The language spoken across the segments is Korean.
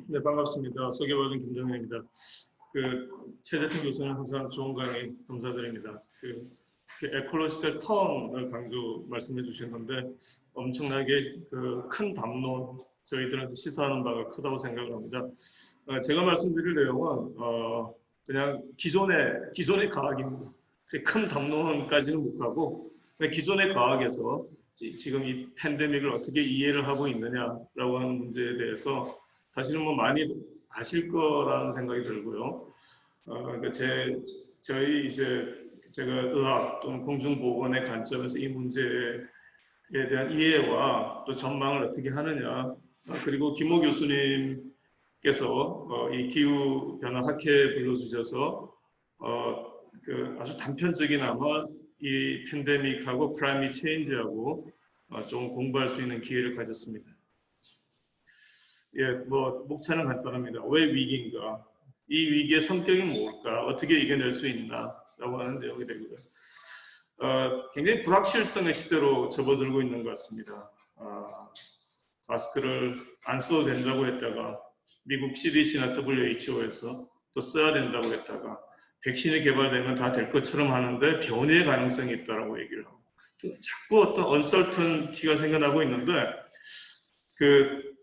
네, 반갑습니다. 소개받은 김정현입니다. 최재천 교수는 항상 좋은 강의 감사드립니다. 에콜로지컬 턴을 강조 말씀해 주신 건데 엄청나게 큰 담론, 저희들한테 시사하는 바가 크다고 생각을 합니다. 제가 말씀드릴 내용은 그냥 기존의 과학입니다. 큰 담론까지는 못 가고 기존의 과학에서 지금 이 팬데믹을 어떻게 이해를 하고 있느냐라고 하는 문제에 대해서 사실은 뭐 많이 아실 거라는 생각이 들고요. 저희 제가 의학 또는 공중보건의 관점에서 이 문제에 대한 이해와 또 전망을 어떻게 하느냐, 그리고 김호 교수님께서 이 기후 변화 학회에 불러주셔서 아주 단편적이나마 이 팬데믹하고 클라이밋 체인지하고 좀 공부할 수 있는 기회를 가졌습니다. 목차는 간단합니다. 왜 위기인가? 이 위기의 성격이 뭘까? 어떻게 이겨낼 수 있나? 라고 하는 내용이 되고요. 굉장히 불확실성의 시대로 접어들고 있는 것 같습니다. 마스크를 안 써도 된다고 했다가 미국 CDC나 WHO에서 또 써야 된다고 했다가 백신이 개발되면 다 될 것처럼 하는데 변이의 가능성이 있다고 얘기를 하고 자꾸 어떤 언설턴티가 생겨나고 있는데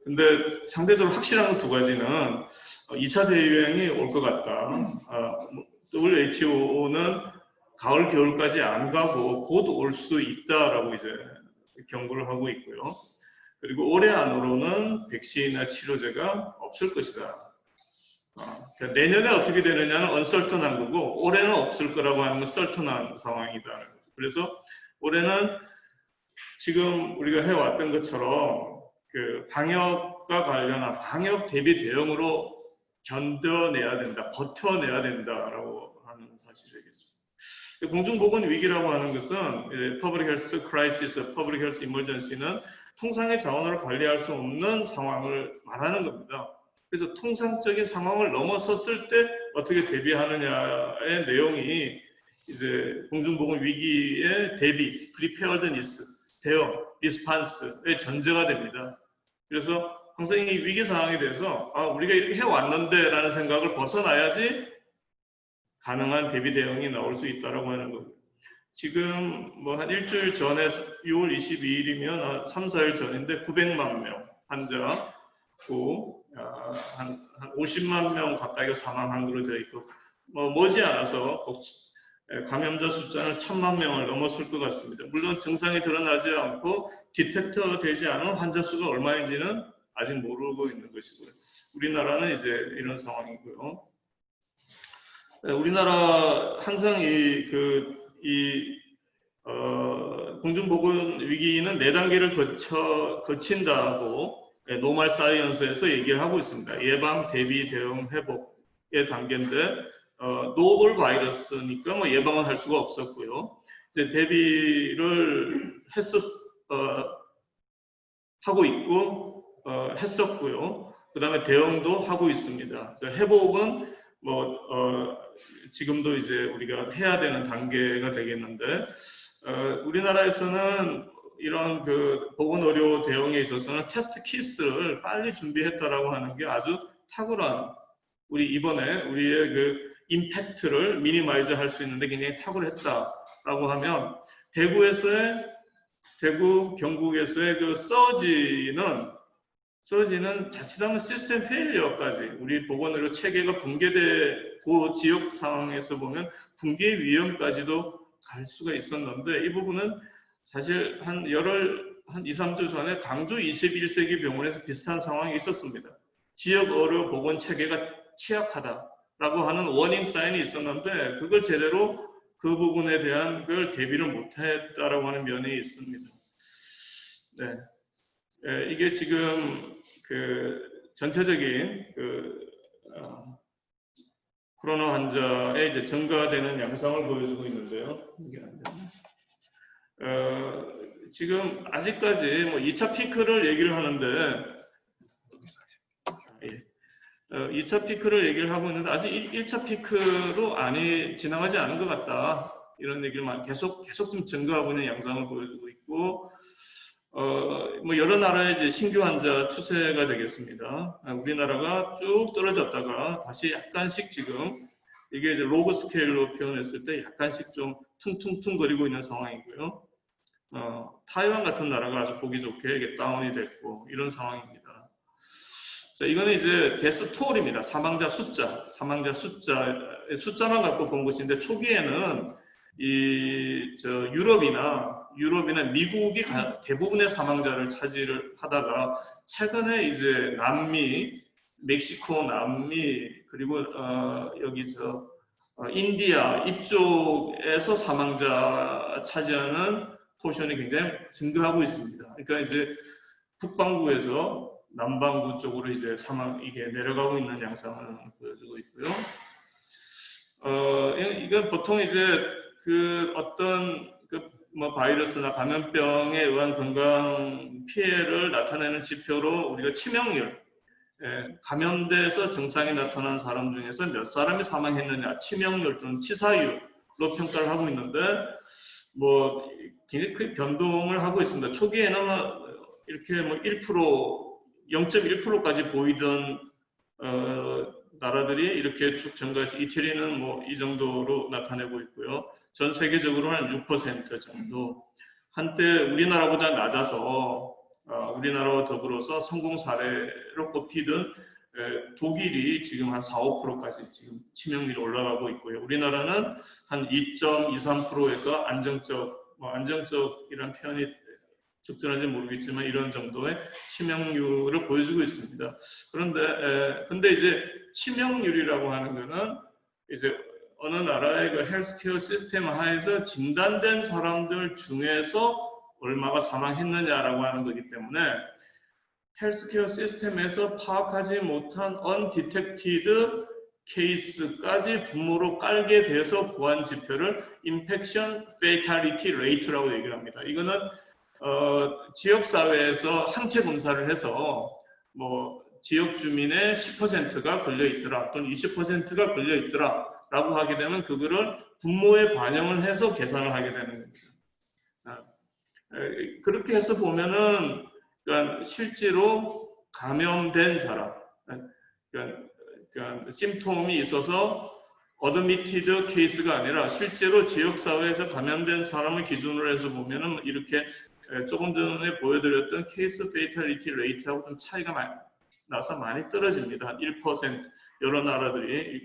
근데 상대적으로 확실한 건 두 가지는 2차 대유행이 올 것 같다. WHO는 가을 겨울까지 안 가고 곧 올 수 있다라고 이제 경고를 하고 있고요. 그리고 올해 안으로는 백신이나 치료제가 없을 것이다. 그러니까 내년에 어떻게 되느냐는 언설턴한 거고 올해는 없을 거라고 하는 건 설턴한 상황이다. 그래서 올해는 지금 우리가 해왔던 것처럼 방역과 관련한 방역 대비 대응으로 견뎌내야 된다, 버텨내야 된다라고 하는 사실이겠습니다. 공중보건 위기라고 하는 것은 Public Health Crisis, Public Health Emergency는 통상의 자원으로 관리할 수 없는 상황을 말하는 겁니다. 그래서 통상적인 상황을 넘어섰을 때 어떻게 대비하느냐의 내용이 이제 공중보건 위기의 대비, preparedness, 대응, response의 전제가 됩니다. 그래서 항상 이 위기 상황에 대해서 우리가 이렇게 해왔는데 라는 생각을 벗어나야지 가능한 대비 대응이 나올 수 있다고 하는 겁니다. 지금 뭐 한 일주일 전에 6월 22일이면 3, 4일 전인데 900만 명 환자고 한 50만 명 가까이가 사망한 걸로 되어 있고 머지않아서 감염자 숫자는 1000만 명을 넘어설 것 같습니다. 물론 증상이 드러나지 않고 디텍터 되지 않은 환자 수가 얼마인지는 아직 모르고 있는 것이고요. 우리나라는 이제 이런 상황이고요. 우리나라 항상 공중보건 위기는 4단계를 거친다고 노멀 사이언스에서 얘기를 하고 있습니다. 예방, 대비, 대응, 회복의 단계인데 노멀 바이러스니까 뭐 예방은 할 수가 없었고요. 이제 대비를 하고 있고 했었고요. 그 다음에 대응도 하고 있습니다. 회복은 지금도 이제 우리가 해야 되는 단계가 되겠는데 우리나라에서는 이런 보건의료 대응에 있어서는 테스트 키트를 빨리 준비했다라고 하는 게 아주 탁월한 이번에 우리의 임팩트를 미니마이즈 할 수 있는데 굉장히 탁월했다라고 하면 대구, 경북에서의 서지는 자칫하면 시스템 페일리어까지 우리 보건의료 체계가 붕괴되고 지역 상황에서 보면 붕괴 위험까지도 갈 수가 있었는데 이 부분은 사실 한 2, 3주 전에 강주 21세기 병원에서 비슷한 상황이 있었습니다. 지역 의료 보건 체계가 취약하다라고 하는 워닝 사인이 있었는데 그걸 제대로 그 부분에 대한 걸 대비를 못했다라고 하는 면이 있습니다. 네. 이게 지금 전체적인 코로나 환자의 이제 증가되는 양상을 보여주고 있는데요. 이게 안 되나? 지금 아직까지 2차 피크를 얘기를 하는데 2차 피크를 얘기를 하고 있는데 아직 1차 피크로 지나가지 않은 것 같다. 이런 얘기를 계속 좀 증가하고 있는 양상을 보여주고 있고 뭐 여러 나라의 이제 신규 환자 추세가 되겠습니다. 우리나라가 쭉 떨어졌다가 다시 약간씩 지금 이게 이제 로그 스케일로 표현했을 때 약간씩 좀 퉁퉁퉁거리고 있는 상황이고요. 타이완 같은 나라가 아주 보기 좋게 이게 다운이 됐고 이런 상황입니다. 자, 이거는 이제 데스톨입니다. 사망자 숫자만 갖고 본 것인데 초기에는 유럽이나 미국이 대부분의 사망자를 차지를 하다가 최근에 이제 남미, 멕시코, 남미 그리고 여기 인디아 이쪽에서 사망자 차지하는 포션이 굉장히 증가하고 있습니다. 그러니까 이제 북반구에서 남반구 쪽으로 이제 이게 내려가고 있는 양상을 보여주고 있고요. 이건 보통 이제 어떤 뭐 바이러스나 감염병에 의한 건강 피해를 나타내는 지표로 우리가 치명률, 감염돼서 증상이 나타난 사람 중에서 몇 사람이 사망했느냐, 치명률 또는 치사율로 평가를 하고 있는데, 뭐 굉장히 큰 변동을 하고 있습니다. 초기에는 이렇게 뭐 0.1%까지 보이던 나라들이 이렇게 쭉 증가해서 이태리는 뭐 이 정도로 나타내고 있고요. 전 세계적으로 한 6% 정도. 한때 우리나라보다 낮아서 우리나라와 더불어서 성공 사례로 꼽히던 독일이 지금 한 4, 5%까지 지금 치명률이 올라가고 있고요. 우리나라는 한 2.23%에서 안정적이라는 표현이 적절한지 모르겠지만 이런 정도의 치명률을 보여주고 있습니다. 근데 이제 치명률이라고 하는 거는 이제 어느 나라의 그 헬스케어 시스템 하에서 진단된 사람들 중에서 얼마가 사망했느냐라고 하는 거기 때문에 헬스케어 시스템에서 파악하지 못한 undetected 케이스까지 분모로 깔게 돼서 보안 지표를 infection fatality rate라고 얘기를 합니다. 이거는 지역사회에서 항체 검사를 해서 뭐 지역 주민의 10%가 걸려있더라 또는 20%가 걸려있더라 라고 하게 되면 그거를 분모에 반영을 해서 계산을 하게 되는 겁니다. 그렇게 해서 보면은 그러니까 실제로 감염된 사람, 그러니까 심톰이 있어서 어드미티드 케이스가 아니라 실제로 지역사회에서 감염된 사람을 기준으로 해서 보면은 이렇게 조금 전에 보여드렸던 케이스 페이탈리티 레이트하고 좀 차이가 나서 많이 떨어집니다. 한 1% 여러 나라들이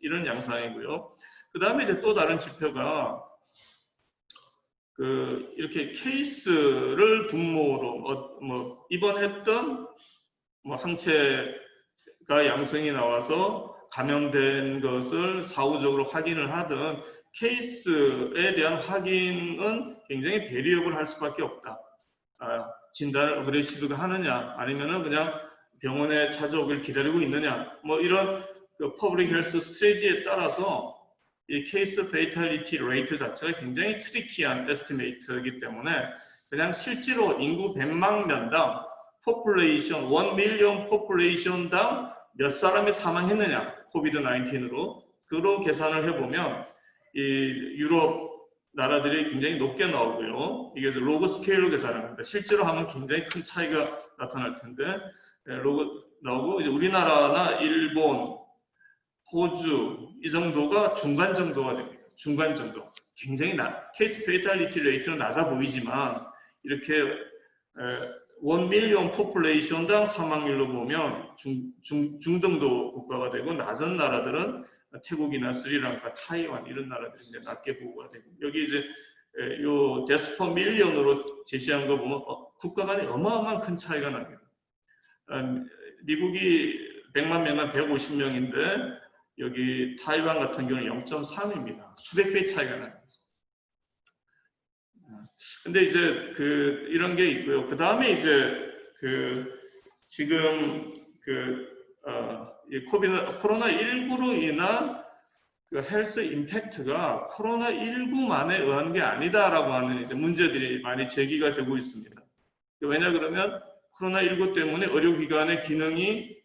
이런 양상이고요. 그 다음에 이제 또 다른 지표가 이렇게 케이스를 분모로 뭐 입원했던 뭐 항체가 양성이 나와서 감염된 것을 사후적으로 확인을 하든 케이스에 대한 확인은 굉장히 베리어블 할 수밖에 없다. 진단을 어그레시브가 하느냐 아니면은 그냥 병원에 찾아오길 기다리고 있느냐 뭐 이런 퍼블릭 헬스 스트레이지에 따라서 이 케이스 페이탈리티 레이트 자체가 굉장히 트리키한 에스티메이트이기 때문에 그냥 실제로 인구 100만 명당 포퓰레이션 1밀리언 포퓰레이션당 몇 사람이 사망했느냐 코비드-19으로 그로 계산을 해보면 이 유럽 나라들이 굉장히 높게 나오고요. 이게 로그 스케일로 계산합니다. 실제로 하면 굉장히 큰 차이가 나타날 텐데 로그 나오고 이제 우리나라나 일본, 호주 이 정도가 중간 정도가 됩니다. 중간 정도. 굉장히 케이스 페이탈리티 레이트는 낮아 보이지만 이렇게 1밀리언 포퓰레이션당 사망률로 보면 중등도 국가가 되고 낮은 나라들은 태국이나 스리랑카, 타이완 이런 나라들이 이제 낮게 보고가 되고 여기 이제 요 데스 퍼 밀리언으로 제시한 거 보면 국가 간에 어마어마한 큰 차이가 납니다. 미국이 100만 명은 150명인데 여기 타이완 같은 경우는 0.3입니다. 수백 배 차이가 납니다. 근데 이제 이런 게 있고요. 그 다음에 이제 지금 코로나19로 인한 헬스 임팩트가 코로나19만에 의한 게 아니다라고 하는 이제 문제들이 많이 제기가 되고 있습니다. 왜냐 그러면 코로나19 때문에 의료기관의 기능이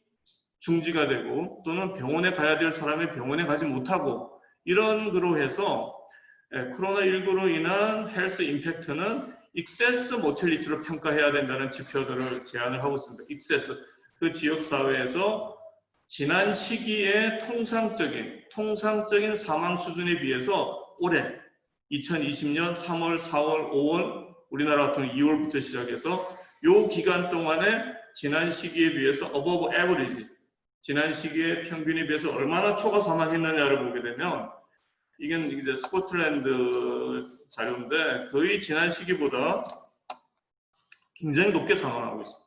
중지가 되고 또는 병원에 가야 될 사람이 병원에 가지 못하고 이런 거로 해서 코로나19로 인한 헬스 임팩트는 익세스 모틸리티로 평가해야 된다는 지표들을 제안을 하고 있습니다. 익세스, 그 지역사회에서 지난 시기의 통상적인 사망 수준에 비해서 올해 2020년 3월, 4월, 5월, 우리나라 같은 2월부터 시작해서 요 기간 동안에 지난 시기에 비해서 above average, 지난 시기의 평균에 비해서 얼마나 초과 사망했느냐를 보게 되면 이건 이제 스코틀랜드 자료인데 거의 지난 시기보다 굉장히 높게 사망하고 있습니다.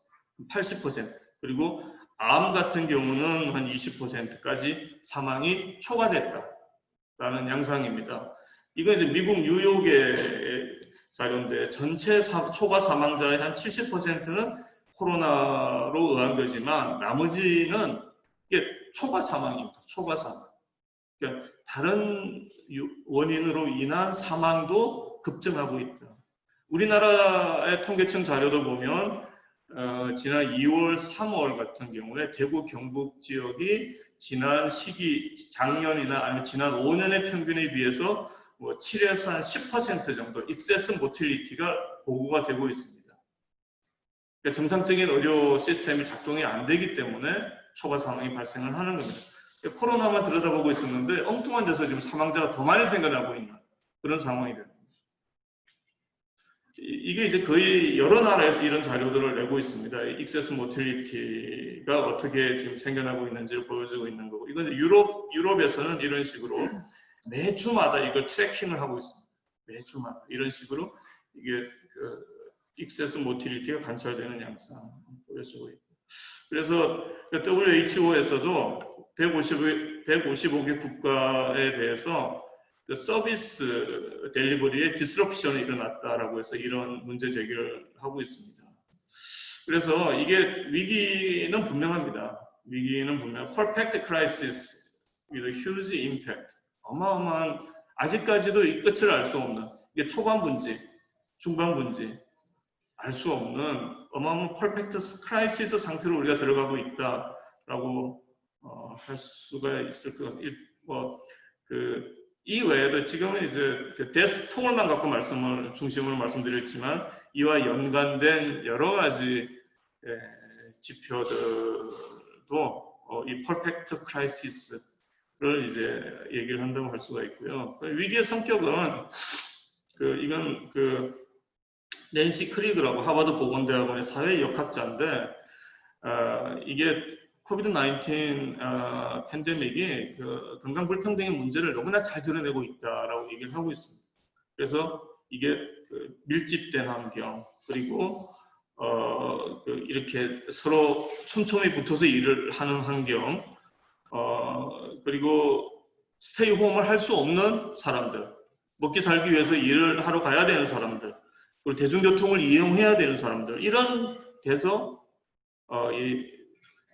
80%. 그리고 암 같은 경우는 한 20%까지 사망이 초과됐다라는 양상입니다. 이건 이제 미국 뉴욕의 자료인데 전체 초과 사망자의 한 70%는 코로나로 의한 거지만 나머지는 이게 초과 사망입니다. 초과 사망. 그러니까 다른 원인으로 인한 사망도 급증하고 있다. 우리나라의 통계청 자료도 보면 지난 2월, 3월 같은 경우에 대구, 경북 지역이 지난 시기, 작년이나 아니면 지난 5년의 평균에 비해서 뭐 7에서 한 10% 정도 익세스 모틸리티가 보고가 되고 있습니다. 그러니까 정상적인 의료 시스템이 작동이 안 되기 때문에 초과 사망이 발생을 하는 겁니다. 코로나만 들여다보고 있었는데 엉뚱한 데서 지금 사망자가 더 많이 생겨나고 있는 그런 상황이 됩니다. 이게 이제 거의 여러 나라에서 이런 자료들을 내고 있습니다. 익세스 모틸리티가 어떻게 지금 생겨나고 있는지를 보여주고 있는 거고, 이건 유럽에서는 이런 식으로 매주마다 이걸 트래킹을 하고 있습니다. 매주마다 이런 식으로 이게 그 익세스 모틸리티가 관찰되는 양상 보여주고 있고, 그래서 WHO에서도 155개 국가에 대해서 그 서비스 델리버리에 디스럽션이 일어났다라고 해서 이런 문제 제기를 하고 있습니다. 그래서 이게 위기는 분명합니다. 위기는 분명. Perfect crisis with a huge impact. 어마어마한, 아직까지도 이 끝을 알 수 없는, 이게 초반 분지, 중반 분지, 알 수 없는 어마어마한 퍼펙트 크라이시스 상태로 우리가 들어가고 있다라고 할 수가 있을 것 같아요. 이 외에도 지금은 이제 그 데스 톨만 갖고 중심으로 말씀드렸지만 이와 연관된 여러 가지 지표들도 이 퍼펙트 크라이시스를 이제 얘기를 한다고 할 수가 있고요. 위기의 성격은 이건 낸시 크리그라고 하버드 보건대학원의 사회역학자인데 이게 코비드-19 팬데믹이 그 건강 불평등의 문제를 너무나 잘 드러내고 있다라고 얘기를 하고 있습니다. 그래서 이게 밀집된 환경, 그리고 이렇게 서로 촘촘히 붙어서 일을 하는 환경, 그리고 스테이 홈을 할 수 없는 사람들, 먹기 살기 위해서 일을 하러 가야 되는 사람들, 그리고 대중교통을 이용해야 되는 사람들, 이런 데서 이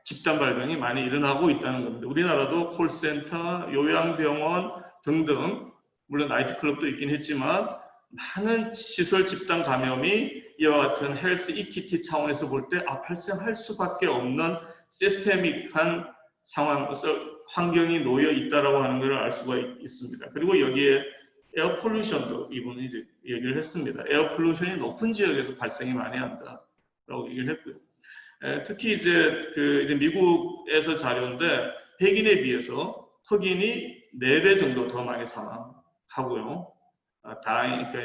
집단 발병이 많이 일어나고 있다는 겁니다. 우리나라도 콜센터, 요양병원 등등, 물론 나이트클럽도 있긴 했지만 많은 시설 집단 감염이 이와 같은 헬스 이퀴티 차원에서 볼 때 발생할 수밖에 없는 시스테믹한 상황, 환경이 놓여 있다라고 하는 것을 알 수가 있습니다. 그리고 여기에 에어 폴루션도 이분이 이제 얘기를 했습니다. 에어 폴루션이 높은 지역에서 발생이 많이 한다라고 얘기를 했고요. 특히 이제 미국에서 자료인데 백인에 비해서 흑인이 4배 정도 더 많이 사망하고요. 그러니까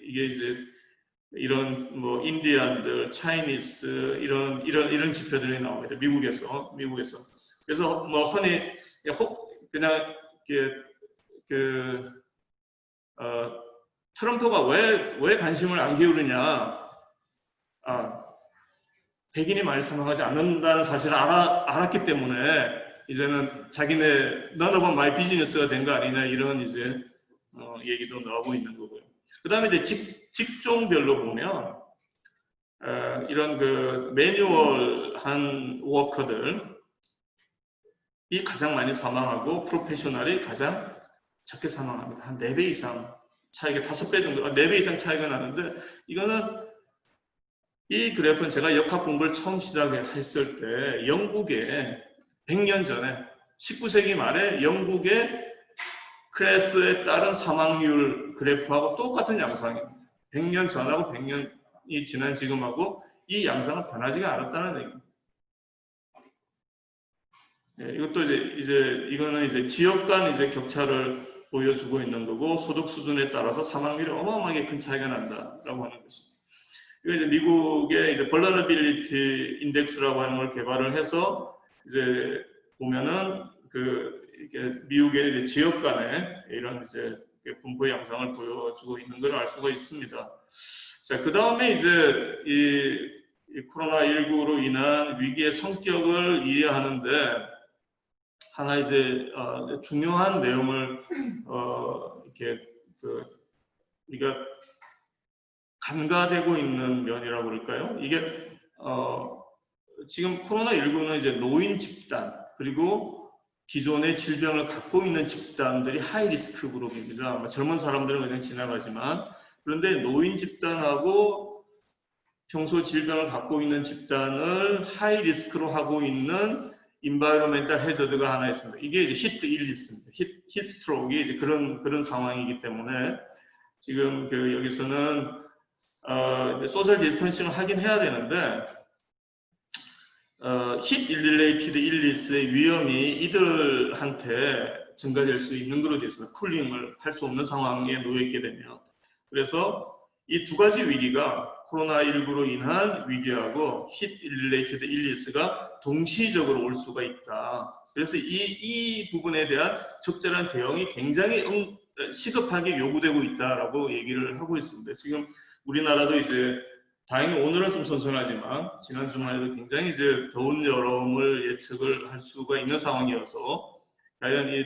이게 이런 뭐 인디안들, 차이니스 이런 지표들이 나옵니다. 미국에서. 그래서 뭐 흔히 그냥 트럼프가 왜 관심을 안 기울이냐? 백인이 많이 사망하지 않는다는 사실을 알았기 때문에 이제는 자기네 none of my business가 된 거 아니냐, 이런 이제 얘기도 나오고 있는 거고요. 그 다음에 이제 직종별로 보면 이런 그 매뉴얼한 워커들이 가장 많이 사망하고 프로페셔널이 가장 적게 사망합니다. 한 4배 이상 차이가, 5배 정도, 4배 이상 차이가 나는데, 이거는 이 그래프는 제가 역학 공부를 처음 시작했을 때 영국에 100년 전에 19세기 말에 영국의 클래스에 따른 사망률 그래프하고 똑같은 양상입니다. 100년 전하고 100년이 지난 지금하고 이 양상은 변하지가 않았다는 얘기입니다. 네, 이것도 이거는 이제 지역 간 격차를 보여주고 있는 거고, 소득 수준에 따라서 사망률이 어마어마하게 큰 차이가 난다라고 하는 것입니다. 이거 이제 미국의 vulnerability index라고 하는 걸 개발을 해서 이제 보면은 이게 미국의 이제 지역 간의 이런 분포 양상을 보여주고 있는 걸 알 수가 있습니다. 자, 그 다음에 이제 이 코로나19로 인한 위기의 성격을 이해하는데 하나 중요한 내용을 이렇게 우리가 간과되고 있는 면이라고 그럴까요? 이게 지금 코로나19는 이제 노인 집단 그리고 기존의 질병을 갖고 있는 집단들이 하이 리스크 그룹입니다. 젊은 사람들은 그냥 지나가지만, 그런데 노인 집단하고 평소 질병을 갖고 있는 집단을 하이 리스크로 하고 있는 인바이러멘탈 해저드가 하나 있습니다. 이게 이제 히트 일리스입니다. 히트 스트로크가 이제 그런 상황이기 때문에 지금 여기서는 소셜 디스턴싱을 하긴 해야 되는데 히트 릴레이티드 일리스의 위험이 이들한테 증가될 수 있는 걸로 되어 있습니다. 쿨링을 할 수 없는 상황에 놓여있게 되면. 그래서 이 두 가지 위기가 코로나19로 인한 위기하고 히트 릴레이티드 일리스가 동시적으로 올 수가 있다. 그래서 이 부분에 대한 적절한 대응이 굉장히 시급하게 요구되고 있다라고 얘기를 하고 있습니다. 지금 우리나라도 다행히 오늘은 좀 선선하지만 지난 주말에도 굉장히 더운 여름을 예측을 할 수가 있는 상황이어서 과연 이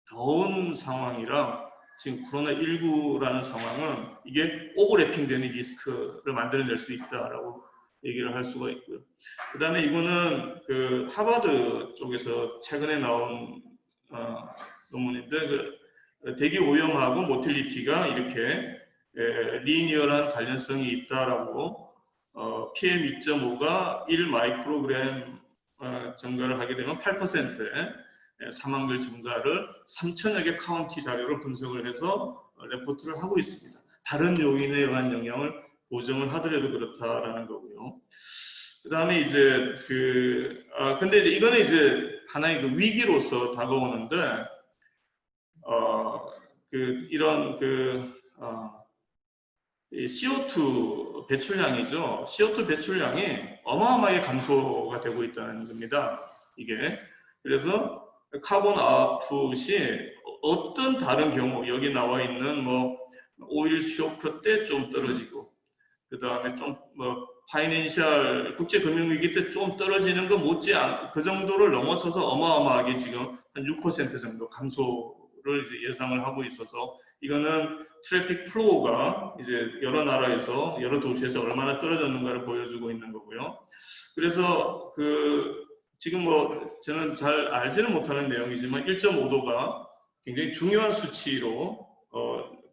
더운 상황이랑 지금 코로나19라는 상황은 이게 오버래핑되는 리스크를 만들어낼 수 있다라고 얘기를 할 수가 있고요. 그 다음에 이거는 하버드 쪽에서 최근에 나온 논문인데 대기 오염하고 모틸리티가 이렇게 리니어한 관련성이 있다라고 PM 2.5가 1 마이크로그램 증가를 하게 되면 8%의 사망률 증가를 3천여 개 카운티 자료로 분석을 해서 레포트를 하고 있습니다. 다른 요인에 의한 영향을 보정을 하더라도 그렇다라는 거고요. 그 다음에 근데 이거는 하나의 위기로서 다가오는데, 이런 CO2 배출량이죠. CO2 배출량이 어마어마하게 감소가 되고 있다는 겁니다. 이게. 그래서 카본 아웃풋이 어떤 다른 경우, 여기 나와 있는 오일 쇼크 때 좀 떨어지고, 그 다음에 파이낸셜 국제금융위기 때 좀 떨어지는 거 못지않게 그 정도를 넘어서서 어마어마하게 지금 한 6% 정도 감소를 예상을 하고 있어서, 이거는 트래픽 플로우가 여러 나라에서 여러 도시에서 얼마나 떨어졌는가를 보여주고 있는 거고요. 그래서 지금 저는 잘 알지는 못하는 내용이지만 1.5도가 굉장히 중요한 수치로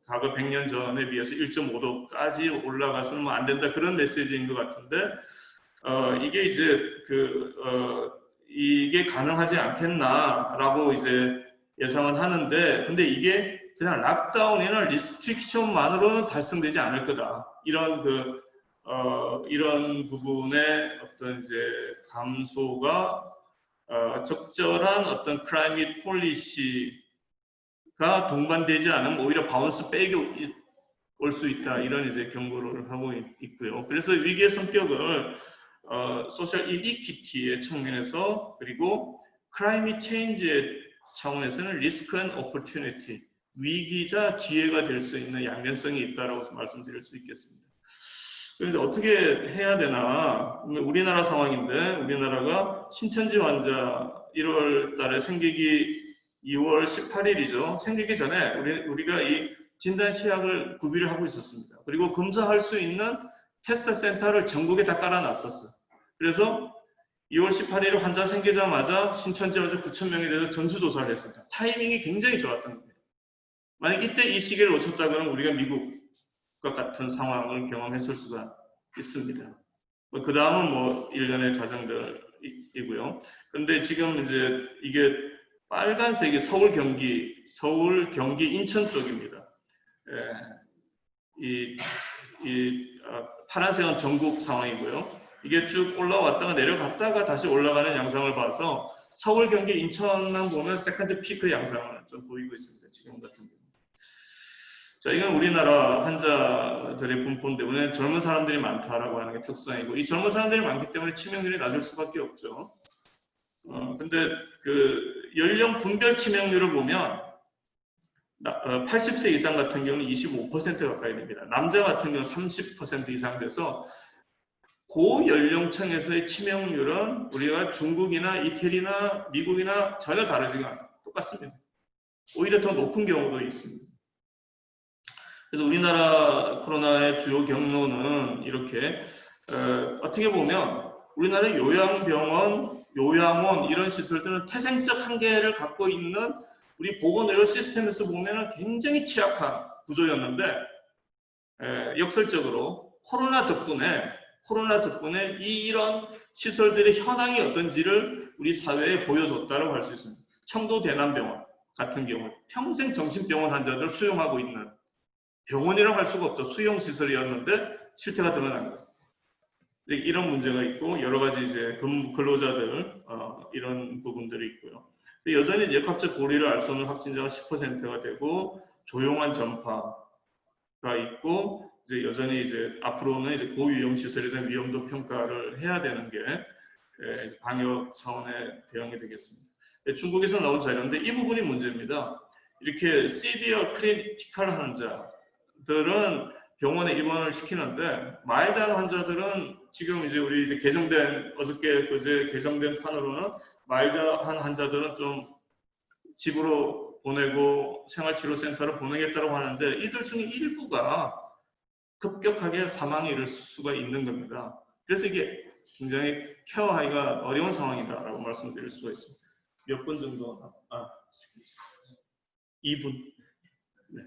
과거 100년 전에 비해서 1.5도까지 올라가서는 안 된다, 그런 메시지인 것 같은데, 이게 이게 가능하지 않겠나라고 예상은 하는데, 근데 이게 그냥 락다운이나 리스트릭션만으로는 달성되지 않을 거다. 이런 부분의 어떤 감소가 적절한 어떤 클라이밋 폴리시가 동반되지 않으면 오히려 바운스 백이 올 수 있다, 이런 경고를 하고 있고요. 그래서 위기의 성격을 소셜 이니퀴티의 측면에서, 그리고 클라이밋 체인지의 차원에서는 리스크 앤 오퍼튜니티, 위기자 기회가 될 수 있는 양면성이 있다라고 말씀드릴 수 있겠습니다. 그래서 어떻게 해야 되나? 우리나라 상황인데, 우리나라가 신천지 환자 1월 달에 생기기 2월 18일이죠. 생기기 전에 우리가 이 진단 시약을 구비를 하고 있었습니다. 그리고 검사할 수 있는 테스트 센터를 전국에 다 깔아놨었어요. 그래서 2월 18일에 환자 생기자마자 신천지 환자 9,000명에 대해서 전수조사를 했습니다. 타이밍이 굉장히 좋았던 겁니다. 만약 이때 이 시기를 놓쳤다면 우리가 미국과 같은 상황을 경험했을 수가 있습니다. 그 다음은 일련의 과정들이고요. 그런데 지금 이게 빨간색이 서울, 경기, 인천 쪽입니다. 이 파란색은 전국 상황이고요. 이게 쭉 올라왔다가 내려갔다가 다시 올라가는 양상을 봐서 서울, 경기, 인천만 보면 세컨드 피크 양상을 좀 보이고 있습니다. 지금 같은 경우. 자, 이건 우리나라 환자들의 분포인데 오늘 젊은 사람들이 많다라고 하는 게 특성이고 이 젊은 사람들이 많기 때문에 치명률이 낮을 수밖에 없죠. 근데 그 연령 분별 치명률을 보면 80세 이상 같은 경우는 25% 가까이 됩니다. 남자 같은 경우는 30% 이상 돼서 고연령층에서의 치명률은 우리가 중국이나 이태리나 미국이나 전혀 다르지가 않아요. 똑같습니다. 오히려 더 높은 경우도 있습니다. 그래서 우리나라 코로나의 주요 경로는 이렇게 어떻게 보면 우리나라의 요양병원, 요양원 이런 시설들은 태생적 한계를 갖고 있는 우리 보건의료 시스템에서 보면 굉장히 취약한 구조였는데 역설적으로 코로나 덕분에 이런 시설들의 현황이 어떤지를 우리 사회에 보여줬다고 할 수 있습니다. 청도 대남병원 같은 경우 평생 정신병원 환자들을 수용하고 있는 병원이라고 할 수가 없죠. 수용시설이었는데 실태가 드러난 거죠. 이런 문제가 있고 여러 가지 이제 근로자들 이런 부분들이 있고요. 여전히 이제 역학적 고리를 알 수 없는 확진자가 10%가 되고 조용한 전파가 있고 이제 여전히 이제 앞으로는 이제 고위험 시설에 대한 위험도 평가를 해야 되는 게 방역 차원의 대응이 되겠습니다. 중국에서 나온 자료인데 이 부분이 문제입니다. 이렇게 severe critical 환자들은 병원에 입원을 시키는데 마일드한 환자들은 지금 이제 우리 이제 어저께 그제 개정된 판으로는 마일드한 환자들은 좀 집으로 보내고 생활치료센터로 보내겠다고 하는데 이들 중에 일부가 급격하게 사망에 이를 수가 있는 겁니다. 그래서 이게 굉장히 케어하기가 어려운 상황이다라고 말씀드릴 수가 있습니다. 몇 분 정도? 2분. 네.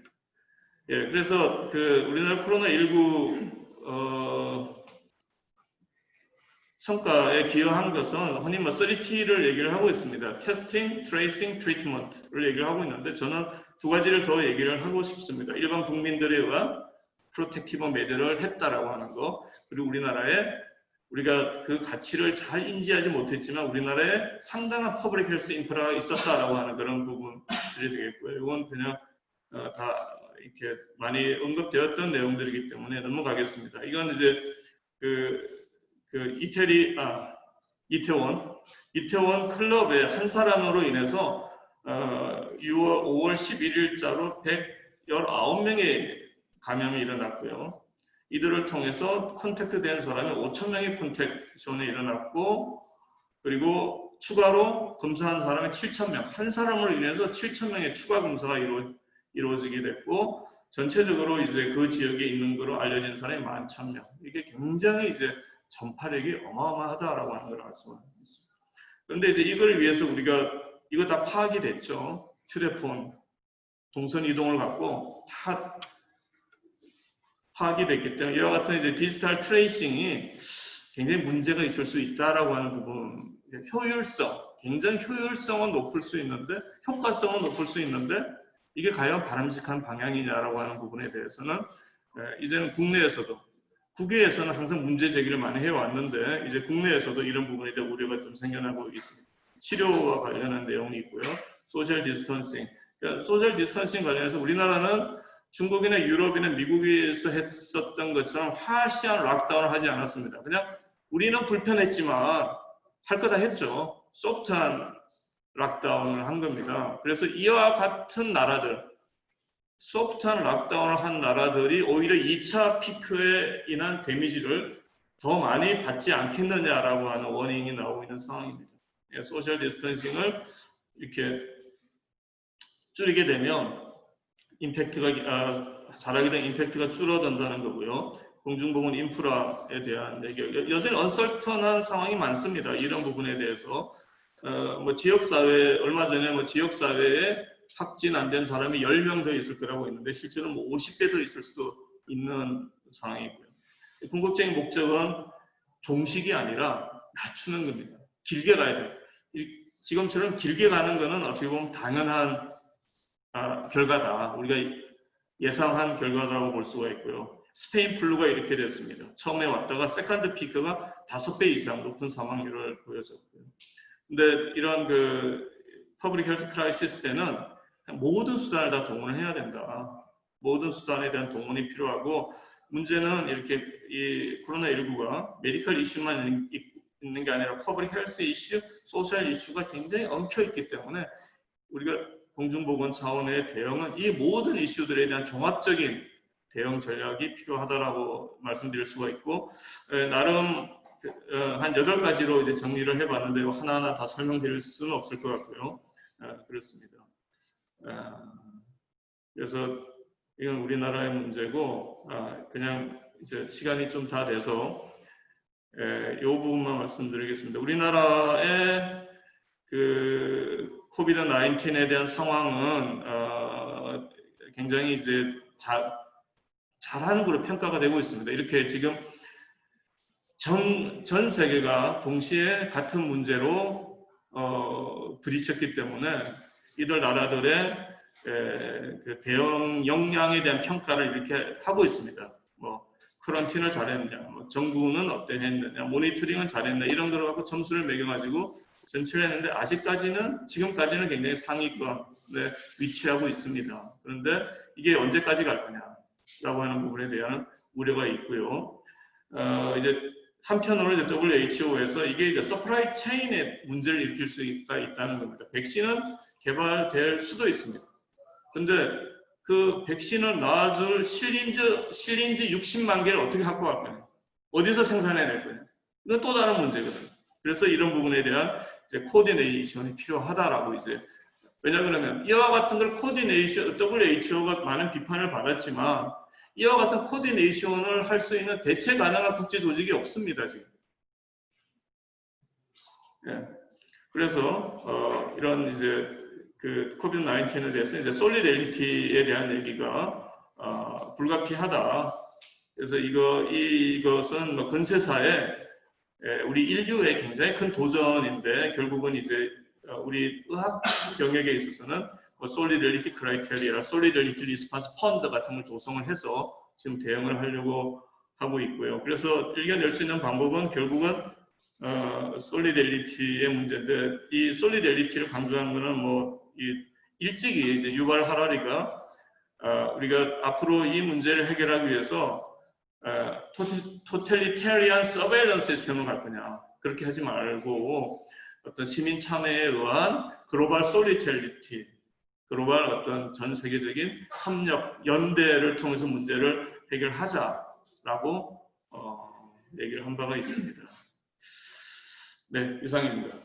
예, 그래서 그 우리나라 코로나19 성과에 기여한 것은 흔히 3T를 얘기를 하고 있습니다. 테스팅, 트레이싱, 트리트먼트를 얘기를 하고 있는데 저는 두 가지를 더 얘기를 하고 싶습니다. 일반 국민들에 의한 프로텍티브 메저를 했다라고 하는 거, 그리고 우리가 그 가치를 잘 인지하지 못했지만 우리나라에 상당한 퍼블릭 헬스 인프라가 있었다라고 하는 그런 부분들이 되겠고요. 이건 그냥 다 이렇게 많이 언급되었던 내용들이기 때문에 넘어가겠습니다. 이건 이제 이태원 클럽의 한 사람으로 인해서 5월 11일자로 119명의 감염이 일어났고요. 이들을 통해서 컨택트 된 사람이 5,000명의 컨택션이 일어났고 그리고 추가로 검사한 사람이 7,000명, 한 사람으로 인해서 7,000명의 추가 검사가 이루어지게 됐고 전체적으로 이제 그 지역에 있는 거로 알려진 사람이 11,000명. 이게 굉장히 이제 전파력이 어마어마하다라고 하는 걸 알 수가 있습니다. 그런데 이제 이걸 위해서 우리가 이거 다 파악이 됐죠. 휴대폰, 동선 이동을 갖고 다 파악이 됐기 때문에 이와 같은 이제 디지털 트레이싱이 굉장히 문제가 있을 수 있다라고 하는 부분, 굉장히 효율성은 높을 수 있는데 효과성은 높을 수 있는데 이게 과연 바람직한 방향이냐라고 하는 부분에 대해서는 이제는 국외에서는 항상 문제 제기를 많이 해왔는데 이제 국내에서도 이런 부분에 대한 우려가 좀 생겨나고 있습니다. 치료와 관련한 내용이 있고요. 소셜 디스턴싱. 그러니까 소셜 디스턴싱 관련해서 우리나라는 중국이나 유럽이나 미국에서 했었던 것처럼 하시한 락다운을 하지 않았습니다. 그냥 우리는 불편했지만 할 거 다 했죠. 소프트한 락다운을 한 겁니다. 그래서 이와 같은 나라들, 소프트한 락다운을 한 나라들이 오히려 2차 피크에 인한 데미지를 더 많이 받지 않겠느냐라고 하는 워닝이 나오고 있는 상황입니다. 소셜 디스턴싱을 이렇게 줄이게 되면 잘하게 된 임팩트가 줄어든다는 거고요. 공중보건 인프라에 대한 얘기, 여전히 언설턴한 상황이 많습니다. 이런 부분에 대해서 지역사회, 얼마 전에 지역사회에 확진 안 된 사람이 10명 더 있을 거라고 했는데 실제로는 50배 더 있을 수도 있는 상황이고요. 궁극적인 목적은 종식이 아니라 낮추는 겁니다. 길게 가야 돼요. 지금처럼 길게 가는 거는 어떻게 보면 당연한 결과다. 우리가 예상한 결과라고 볼 수가 있고요. 스페인 플루가 이렇게 됐습니다. 처음에 왔다가 세컨드 피크가 5배 이상 높은 사망률을 보여줬고요. 근데 이런 그 퍼블릭 헬스 크라이시스 때는 모든 수단을 다 동원을 해야 된다. 모든 수단에 대한 동원이 필요하고, 문제는 이렇게 이 코로나19가 메디컬 이슈만 있는 게 아니라 퍼블릭 헬스 이슈, 소셜 이슈가 굉장히 엉켜 있기 때문에 우리가 공중보건 차원의 대응은 이 모든 이슈들에 대한 종합적인 대응 전략이 필요하다라고 말씀드릴 수가 있고, 나름 한 8가지로 이제 정리를 해봤는데 하나하나 다 설명드릴 수는 없을 것 같고요. 그렇습니다. 그래서 이건 우리나라의 문제고, 그냥 이제 시간이 좀 다 돼서 이 부분만 말씀드리겠습니다. 우리나라의 그 코비드 19에 대한 상황은 굉장히 이제 잘하는 걸로 평가가 되고 있습니다. 이렇게 지금 전 세계가 동시에 같은 문제로 부딪혔기 때문에 이들 나라들의 그 대응 역량에 대한 평가를 이렇게 하고 있습니다. 뭐 쿼런틴을 잘했느냐, 뭐 정부는 어땠느냐, 모니터링은 잘했느냐, 이런 거를 갖고 점수를 매겨가지고 전체를 했는데 지금까지는 굉장히 상위권에 위치하고 있습니다. 그런데 이게 언제까지 갈 거냐라고 하는 부분에 대한 우려가 있고요. 이제 한편으로 이제 WHO에서 이게 이제 서프라이 체인의 문제를 일으킬 수가 있다는 겁니다. 백신은 개발될 수도 있습니다. 근데 그 백신을 놔줄 실린지 60만 개를 어떻게 갖고 갈 거냐? 어디서 생산해낼 거냐? 이건 또 다른 문제거든요. 그래서 이런 부분에 대한 이제 코디네이션이 필요하다라고 이제, 왜냐 그러면 이와 같은 걸 WHO가 많은 비판을 받았지만 이와 같은 코디네이션을 할 수 있는 대체 가능한 국제 조직이 없습니다, 지금. 예. 그래서 이런 이제 그 코비드 19에 대해서 이제 솔리데리티에 대한 얘기가 불가피하다. 그래서 이것은 뭐 근세사에 우리 인류의 굉장히 큰 도전인데, 결국은 이제 우리 의학 영역에 있어서는 뭐 솔리데리티 크라이테리아, 솔리데리티 리스폰스 펀드 같은 걸 조성을 해서 지금 대응을 하려고 하고 있고요. 그래서 이겨낼 수 있는 방법은 결국은 솔리데리티의 문제인데, 이 솔리데리티를 강조하는 것은 뭐 일찍이 이제 유발 하라리가 우리가 앞으로 이 문제를 해결하기 위해서 토탈리테리안 서베일런스 시스템을 갈 거냐, 그렇게 하지 말고 어떤 시민 참여에 의한 글로벌 솔리데리티, 글로벌 어떤 전 세계적인 협력, 연대를 통해서 문제를 해결하자라고 얘기를 한 바가 있습니다. 네, 이상입니다.